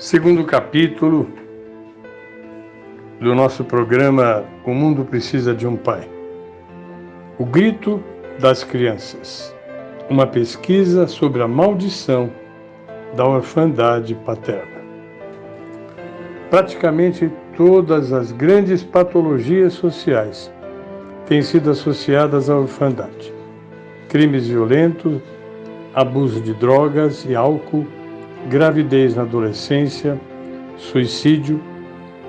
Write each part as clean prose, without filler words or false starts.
Segundo capítulo do nosso programa O Mundo Precisa de um Pai. O grito das crianças. Uma pesquisa sobre a maldição da orfandade paterna. Praticamente todas as grandes patologias sociais têm sido associadas à orfandade. Crimes violentos, abuso de drogas e álcool, gravidez na adolescência, suicídio,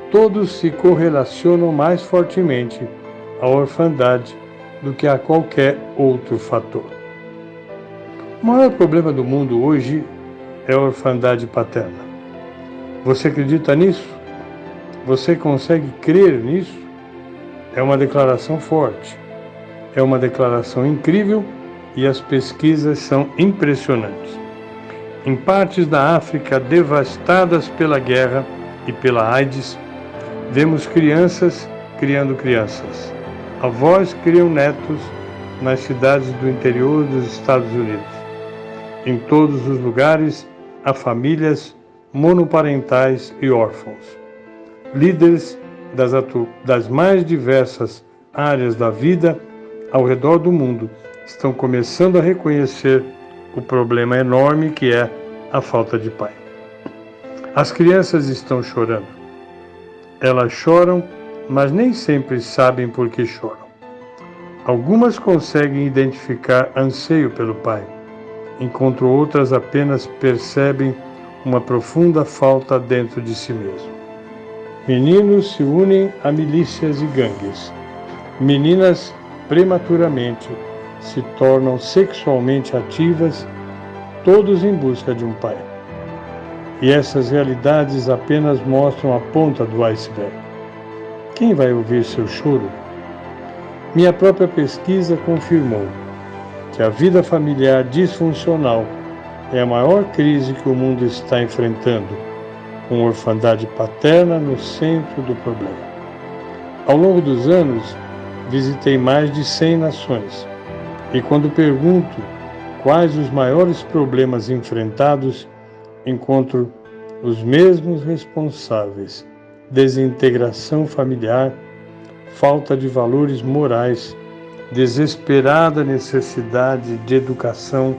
todos se correlacionam mais fortemente à orfandade do que a qualquer outro fator. O maior problema do mundo hoje é a orfandade paterna. Você acredita nisso? Você consegue crer nisso? É uma declaração forte, é uma declaração incrível e as pesquisas são impressionantes. Em partes da África devastadas pela guerra e pela AIDS, vemos crianças criando crianças. Avós criam netos nas cidades do interior dos Estados Unidos. Em todos os lugares, há famílias monoparentais e órfãos. Líderes das mais diversas áreas da vida ao redor do mundo estão começando a reconhecer o problema enorme que é a falta de pai. As crianças estão chorando. Elas choram, mas nem sempre sabem por que choram. Algumas conseguem identificar anseio pelo pai, enquanto outras apenas percebem uma profunda falta dentro de si mesmo. Meninos se unem a milícias e gangues. Meninas, prematuramente, se tornam sexualmente ativas, todos em busca de um pai. E essas realidades apenas mostram a ponta do iceberg. Quem vai ouvir seu choro? Minha própria pesquisa confirmou que a vida familiar disfuncional é a maior crise que o mundo está enfrentando, com orfandade paterna no centro do problema. Ao longo dos anos, visitei mais de 100 nações. E quando pergunto quais os maiores problemas enfrentados, encontro os mesmos responsáveis: desintegração familiar, falta de valores morais, desesperada necessidade de educação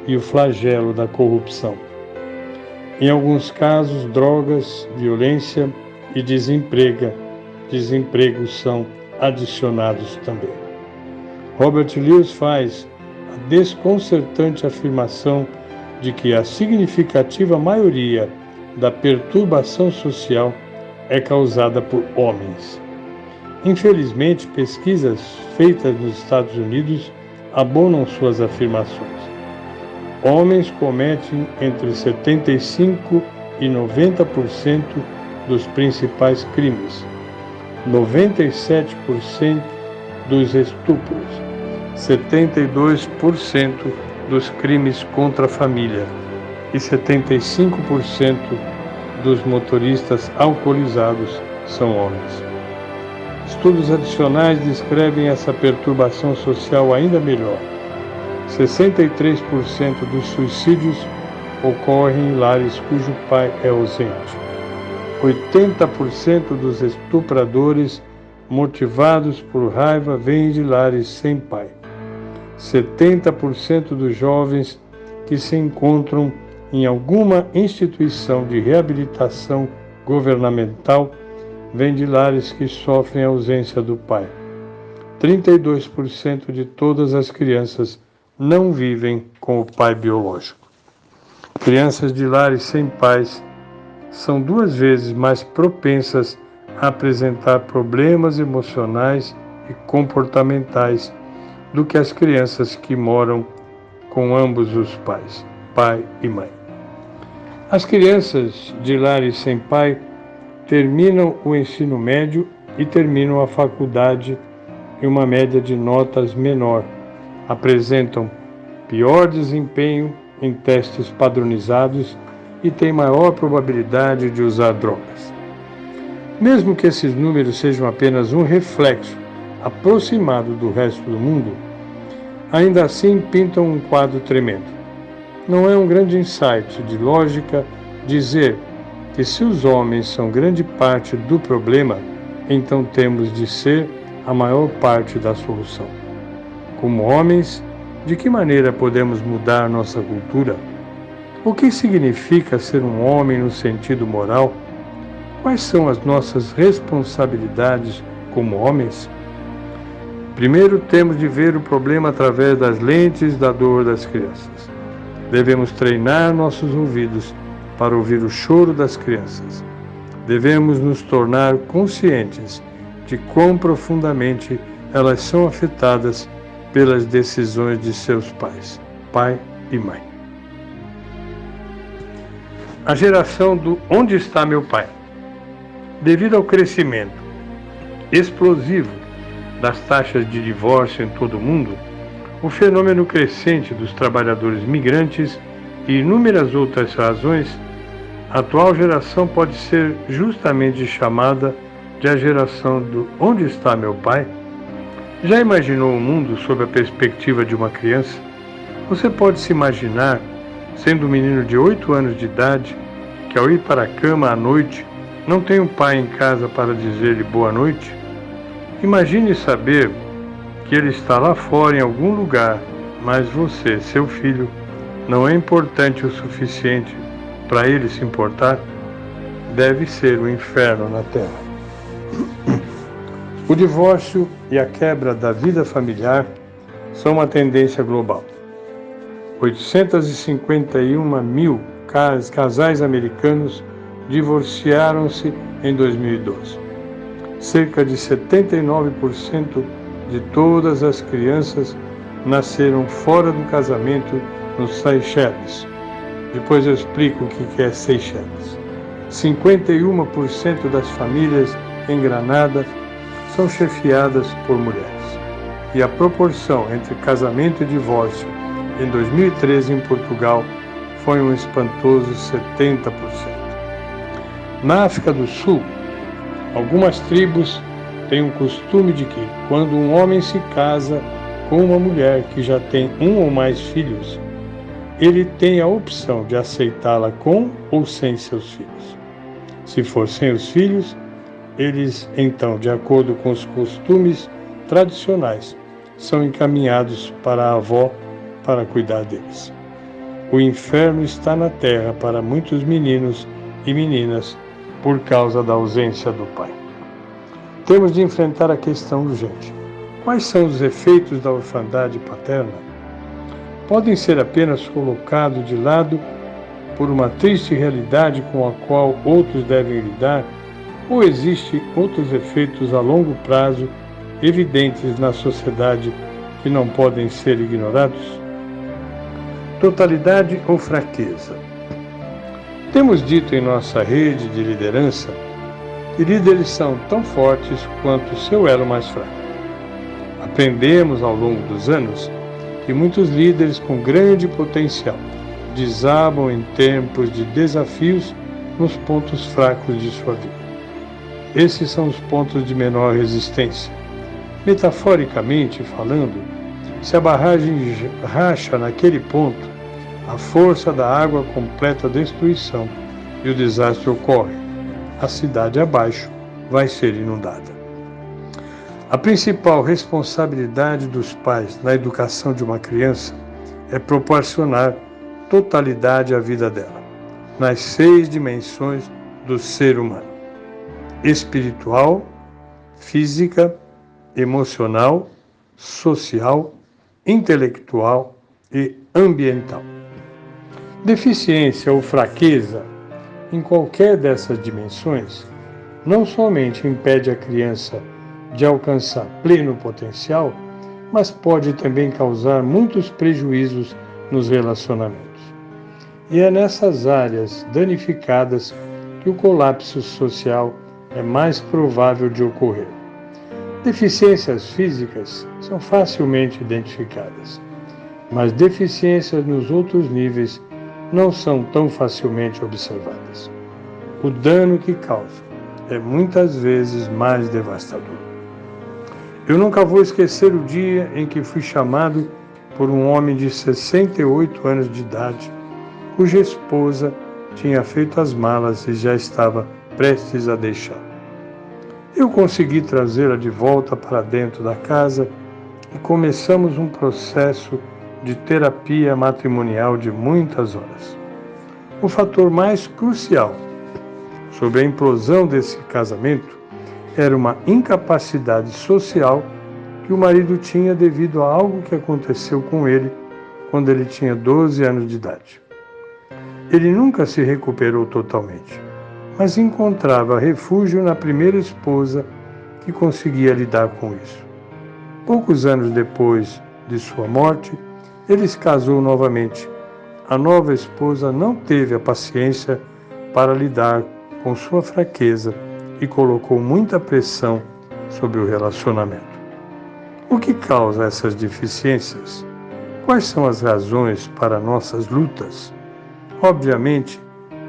e o flagelo da corrupção. Em alguns casos, drogas, violência e desemprego são adicionados também. Robert Lewis faz a desconcertante afirmação de que a significativa maioria da perturbação social é causada por homens. Infelizmente, pesquisas feitas nos Estados Unidos abonam suas afirmações. Homens cometem entre 75% e 90% dos principais crimes, 97% dos estupros, 72% dos crimes contra a família e 75% dos motoristas alcoolizados são homens. Estudos adicionais descrevem essa perturbação social ainda melhor. 63% dos suicídios ocorrem em lares cujo pai é ausente. 80% dos estupradores motivados por raiva vêm de lares sem pai. 70% dos jovens que se encontram em alguma instituição de reabilitação governamental vêm de lares que sofrem a ausência do pai. 32% de todas as crianças não vivem com o pai biológico. Crianças de lares sem pais são 2 vezes mais propensas a apresentar problemas emocionais e comportamentais do que as crianças que moram com ambos os pais, pai e mãe. As crianças de lares sem pai terminam o ensino médio e terminam a faculdade em uma média de notas menor, apresentam pior desempenho em testes padronizados e têm maior probabilidade de usar drogas. Mesmo que esses números sejam apenas um reflexo aproximado do resto do mundo, ainda assim pintam um quadro tremendo. Não é um grande insight de lógica dizer que se os homens são grande parte do problema, então temos de ser a maior parte da solução. Como homens, de que maneira podemos mudar nossa cultura? O que significa ser um homem no sentido moral? Quais são as nossas responsabilidades como homens? Primeiro, temos de ver o problema através das lentes da dor das crianças. Devemos treinar nossos ouvidos para ouvir o choro das crianças. Devemos nos tornar conscientes de quão profundamente elas são afetadas pelas decisões de seus pais, pai e mãe. A geração do "Onde está meu pai?". Devido ao crescimento explosivo das taxas de divórcio em todo o mundo, o fenômeno crescente dos trabalhadores migrantes e inúmeras outras razões, a atual geração pode ser justamente chamada de a geração do "Onde está meu pai?". Já imaginou o mundo sob a perspectiva de uma criança? Você pode se imaginar sendo um menino de 8 anos de idade que, ao ir para a cama à noite, não tem um pai em casa para dizer-lhe boa noite? Imagine saber que ele está lá fora em algum lugar, mas você, seu filho, não é importante o suficiente para ele se importar? Deve ser o inferno na terra. O divórcio e a quebra da vida familiar são uma tendência global. 851 mil casais americanos divorciaram-se em 2012. Cerca de 79% de todas as crianças nasceram fora do casamento nos Seychelles. Depois eu explico o que é Seychelles. 51% das famílias em Granada são chefiadas por mulheres. E a proporção entre casamento e divórcio em 2013 em Portugal foi um espantoso 70%. Na África do Sul, algumas tribos têm um costume de que, quando um homem se casa com uma mulher que já tem um ou mais filhos, ele tem a opção de aceitá-la com ou sem seus filhos. Se for sem os filhos, eles, então, de acordo com os costumes tradicionais, são encaminhados para a avó para cuidar deles. O inferno está na terra para muitos meninos e meninas por causa da ausência do pai. Temos de enfrentar a questão urgente. Quais são os efeitos da orfandade paterna? Podem ser apenas colocados de lado por uma triste realidade com a qual outros devem lidar, ou existem outros efeitos a longo prazo evidentes na sociedade que não podem ser ignorados? Totalidade ou fraqueza? Temos dito em nossa rede de liderança que líderes são tão fortes quanto o seu elo mais fraco. Aprendemos ao longo dos anos que muitos líderes com grande potencial desabam em tempos de desafios nos pontos fracos de sua vida. Esses são os pontos de menor resistência. Metaforicamente falando, se a barragem racha naquele ponto, a força da água completa a destruição e o desastre ocorre. A cidade abaixo vai ser inundada. A principal responsabilidade dos pais na educação de uma criança é proporcionar totalidade à vida dela, nas 6 dimensões do ser humano: espiritual, física, emocional, social, intelectual e ambiental. Deficiência ou fraqueza em qualquer dessas dimensões não somente impede a criança de alcançar pleno potencial, mas pode também causar muitos prejuízos nos relacionamentos. E é nessas áreas danificadas que o colapso social é mais provável de ocorrer. Deficiências físicas são facilmente identificadas, mas deficiências nos outros níveis não são tão facilmente observadas. O dano que causa é muitas vezes mais devastador. Eu nunca vou esquecer o dia em que fui chamado por um homem de 68 anos de idade, cuja esposa tinha feito as malas e já estava prestes a deixar. Eu consegui trazê-la de volta para dentro da casa e começamos um processo de terapia matrimonial de muitas horas. O fator mais crucial sobre a implosão desse casamento era uma incapacidade social que o marido tinha devido a algo que aconteceu com ele quando ele tinha 12 anos de idade. Ele nunca se recuperou totalmente, mas encontrava refúgio na primeira esposa que conseguia lidar com isso. Poucos anos depois de sua morte, ele se casou novamente. A nova esposa não teve a paciência para lidar com sua fraqueza e colocou muita pressão sobre o relacionamento. O que causa essas deficiências? Quais são as razões para nossas lutas? Obviamente,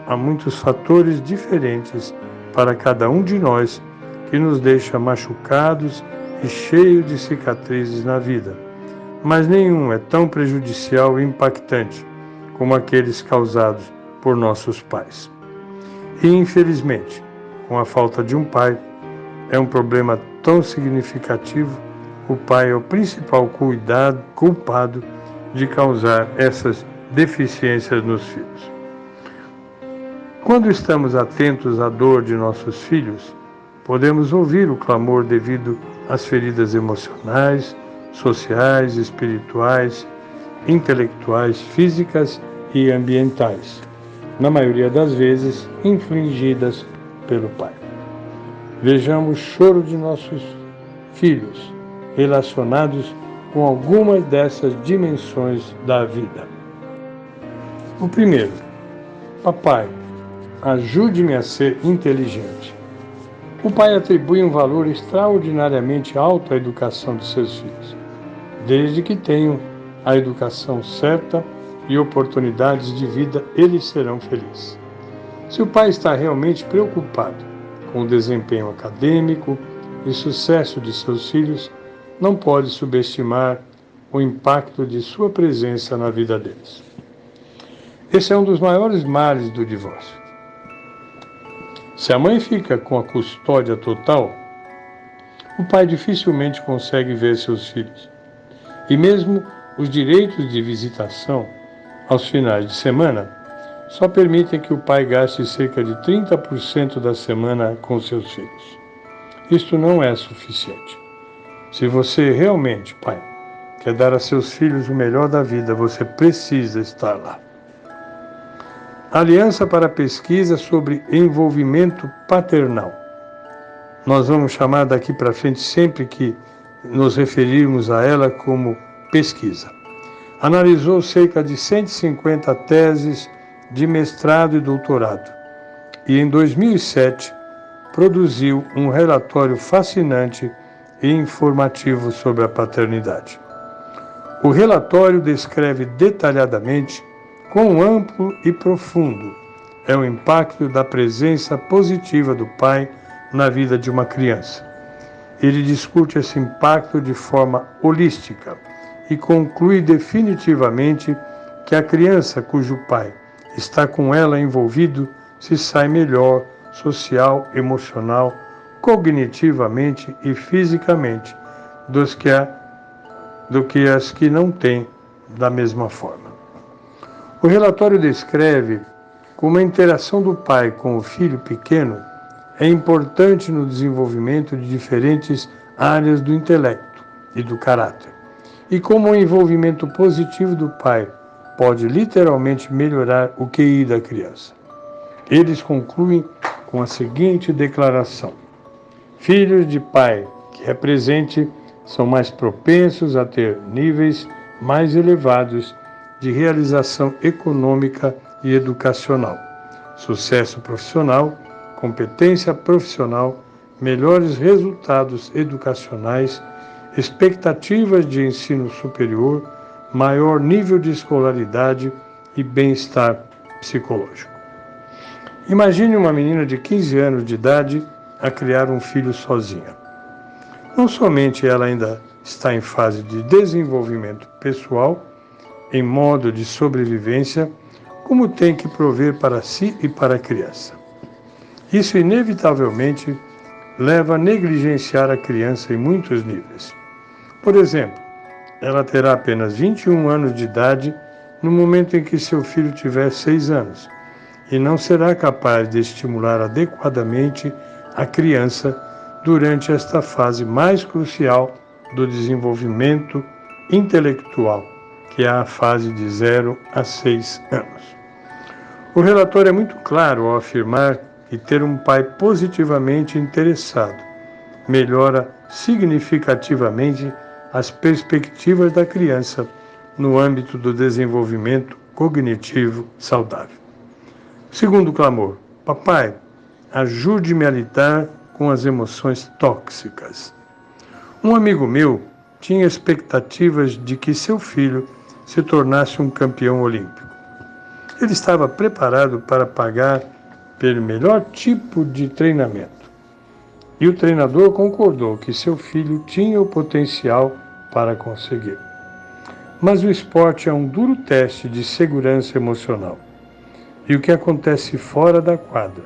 há muitos fatores diferentes para cada um de nós que nos deixa machucados e cheios de cicatrizes na vida, mas nenhum é tão prejudicial e impactante como aqueles causados por nossos pais. E, infelizmente, com a falta de um pai, é um problema tão significativo, o pai é o principal culpado de causar essas deficiências nos filhos. Quando estamos atentos à dor de nossos filhos, podemos ouvir o clamor devido às feridas emocionais, sociais, espirituais, intelectuais, físicas e ambientais, na maioria das vezes infligidas pelo pai. Vejamos o choro de nossos filhos relacionados com algumas dessas dimensões da vida. O primeiro: papai, ajude-me a ser inteligente. O pai atribui um valor extraordinariamente alto à educação de seus filhos, desde que tenham a educação certa e oportunidades de vida, eles serão felizes. Se o pai está realmente preocupado com o desempenho acadêmico e sucesso de seus filhos, não pode subestimar o impacto de sua presença na vida deles. Esse é um dos maiores males do divórcio. Se a mãe fica com a custódia total, o pai dificilmente consegue ver seus filhos. E mesmo os direitos de visitação aos finais de semana só permitem que o pai gaste cerca de 30% da semana com seus filhos. Isto não é suficiente. Se você realmente, pai, quer dar a seus filhos o melhor da vida, você precisa estar lá. Aliança para pesquisa sobre envolvimento paternal. Nós vamos chamar daqui para frente sempre que nos referirmos a ela como pesquisa. Analisou cerca de 150 teses de mestrado e doutorado e, em 2007, produziu um relatório fascinante e informativo sobre a paternidade. O relatório descreve detalhadamente quão amplo e profundo é o impacto da presença positiva do pai na vida de uma criança. Ele discute esse impacto de forma holística e conclui definitivamente que a criança cujo pai está com ela envolvido se sai melhor social, emocional, cognitivamente e fisicamente do que as que não têm da mesma forma. O relatório descreve como a interação do pai com o filho pequeno é importante no desenvolvimento de diferentes áreas do intelecto e do caráter, e como o envolvimento positivo do pai pode literalmente melhorar o QI da criança. Eles concluem com a seguinte declaração: filhos de pai que é presente são mais propensos a ter níveis mais elevados de realização econômica e educacional, sucesso profissional, competência profissional, melhores resultados educacionais, expectativas de ensino superior, maior nível de escolaridade e bem-estar psicológico. Imagine uma menina de 15 anos de idade a criar um filho sozinha. Não somente ela ainda está em fase de desenvolvimento pessoal, em modo de sobrevivência, como tem que prover para si e para a criança. Isso inevitavelmente leva a negligenciar a criança em muitos níveis. Por exemplo, ela terá apenas 21 anos de idade no momento em que seu filho tiver 6 anos e não será capaz de estimular adequadamente a criança durante esta fase mais crucial do desenvolvimento intelectual, que é a fase de 0 a 6 anos. O relator é muito claro ao afirmar que ter um pai positivamente interessado melhora significativamente as perspectivas da criança no âmbito do desenvolvimento cognitivo saudável. Segundo clamor: papai, ajude-me a lidar com as emoções tóxicas. Um amigo meu tinha expectativas de que seu filho se tornasse um campeão olímpico. Ele estava preparado para pagar pelo melhor tipo de treinamento. E o treinador concordou que seu filho tinha o potencial para conseguir. Mas o esporte é um duro teste de segurança emocional. E o que acontece fora da quadra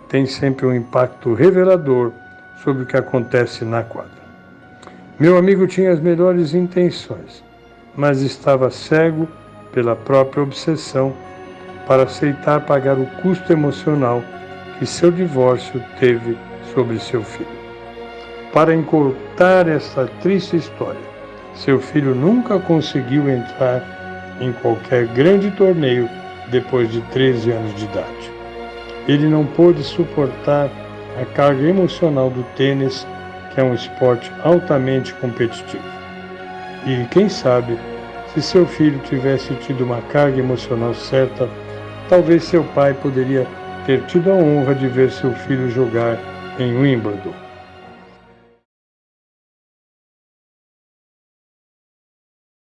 tem sempre um impacto revelador sobre o que acontece na quadra. Meu amigo tinha as melhores intenções, mas estava cego pela própria obsessão para aceitar pagar o custo emocional que seu divórcio teve sobre seu filho. Para encurtar essa triste história, seu filho nunca conseguiu entrar em qualquer grande torneio depois de 13 anos de idade. Ele não pôde suportar a carga emocional do tênis, que é um esporte altamente competitivo. E quem sabe, se seu filho tivesse tido uma carga emocional certa, talvez seu pai poderia ter tido a honra de ver seu filho jogar em Wimbledon.